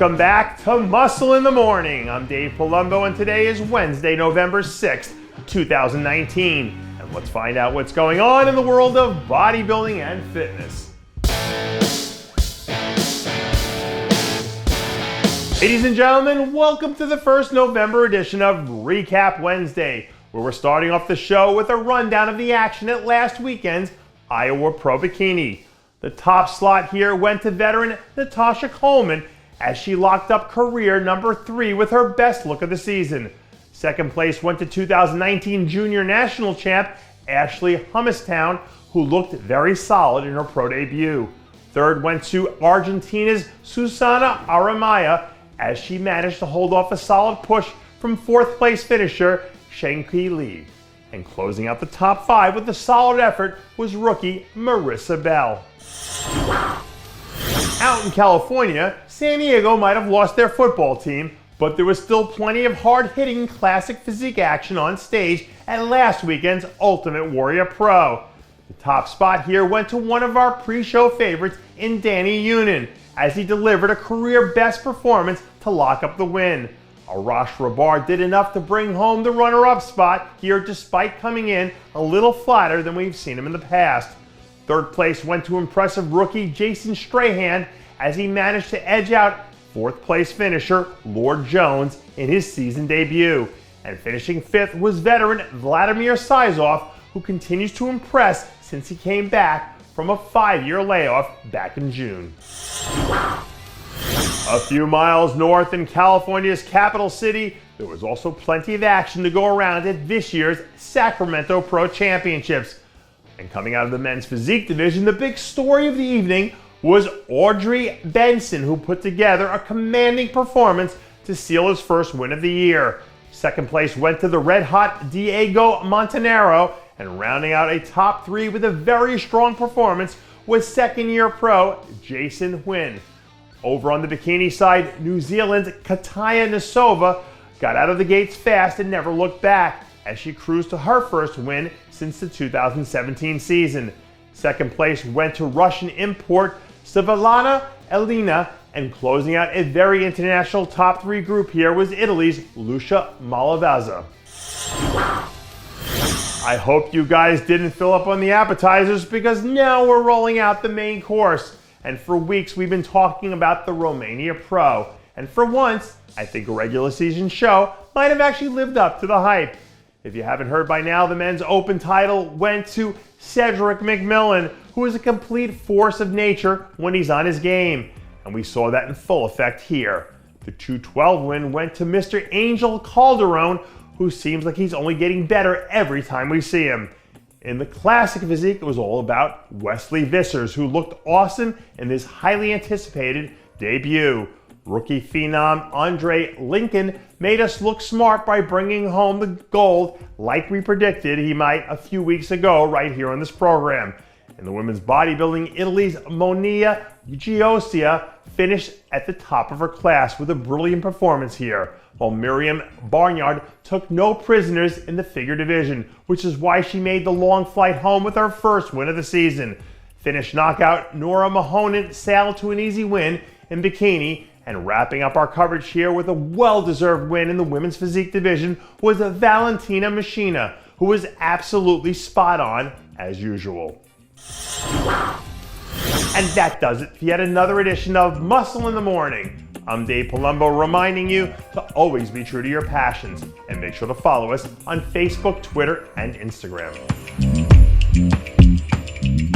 Welcome back to Muscle in the Morning. I'm Dave Palumbo, and today is Wednesday, November 6th, 2019. And let's find out what's going on in the world of bodybuilding and fitness. Ladies and gentlemen, welcome to the first November edition of Recap Wednesday, where we're starting off the show with a rundown of the action at last weekend's Iowa Pro Bikini. The top slot here went to veteran Natasha Coleman as she locked up career number 3 with her best look of the season. Second place went to 2019 Junior National Champ Ashley Hummistown, who looked very solid in her pro debut. Third went to Argentina's Susana Aramaya as she managed to hold off a solid push from 4th place finisher Shenki Lee. And closing out the top 5 with a solid effort was rookie Marissa Bell. Out in California, San Diego might have lost their football team, but there was still plenty of hard-hitting classic physique action on stage at last weekend's Ultimate Warrior Pro. The top spot here went to one of our pre-show favorites in Danny Yunin, as he delivered a career-best performance to lock up the win. Arash Rabar did enough to bring home the runner-up spot here despite coming in a little flatter than we've seen him in the past. Third place went to impressive rookie Jason Strahan as he managed to edge out 4th place finisher Lord Jones in his season debut. And finishing 5th was veteran Vladimir Sizov, who continues to impress since he came back from a 5-year layoff back in June. A few miles north in California's capital city, there was also plenty of action to go around at this year's Sacramento Pro Championships. And coming out of the men's physique division, the big story of the evening was Audrey Benson, who put together a commanding performance to seal his first win of the year. Second place went to the red-hot Diego Montanaro, and rounding out a top 3 with a very strong performance was second-year pro Jason Huynh. Over on the bikini side, New Zealand's Kataya Nasova got out of the gates fast and never looked back as she cruised to her first win since the 2017 season. Second place went to Russian import Svetlana Elina, and closing out a very international top 3 group here was Italy's Lucia Malavazza. I hope you guys didn't fill up on the appetizers, because now we're rolling out the main course. And for weeks we've been talking about the Romania Pro. And for once, I think a regular season show might have actually lived up to the hype. If you haven't heard by now, the men's open title went to Cedric McMillan, who is a complete force of nature when he's on his game. And we saw that in full effect here. The 212 win went to Mr. Angel Calderon, who seems like he's only getting better every time we see him. In the classic physique, it was all about Wesley Vissers, who looked awesome in this highly anticipated debut. Rookie phenom Andre Lincoln made us look smart by bringing home the gold like we predicted he might a few weeks ago right here on this program. In the women's bodybuilding, Italy's Monia Giosia finished at the top of her class with a brilliant performance here, while Miriam Barnyard took no prisoners in the figure division, which is why she made the long flight home with her first win of the season. Finish knockout Nora Mahonen sailed to an easy win in bikini, and wrapping up our coverage here with a well-deserved win in the women's physique division was Valentina Machina, who was absolutely spot on as usual. And that does it for yet another edition of Muscle in the Morning. I'm Dave Palumbo, reminding you to always be true to your passions, and make sure to follow us on Facebook, Twitter, and Instagram.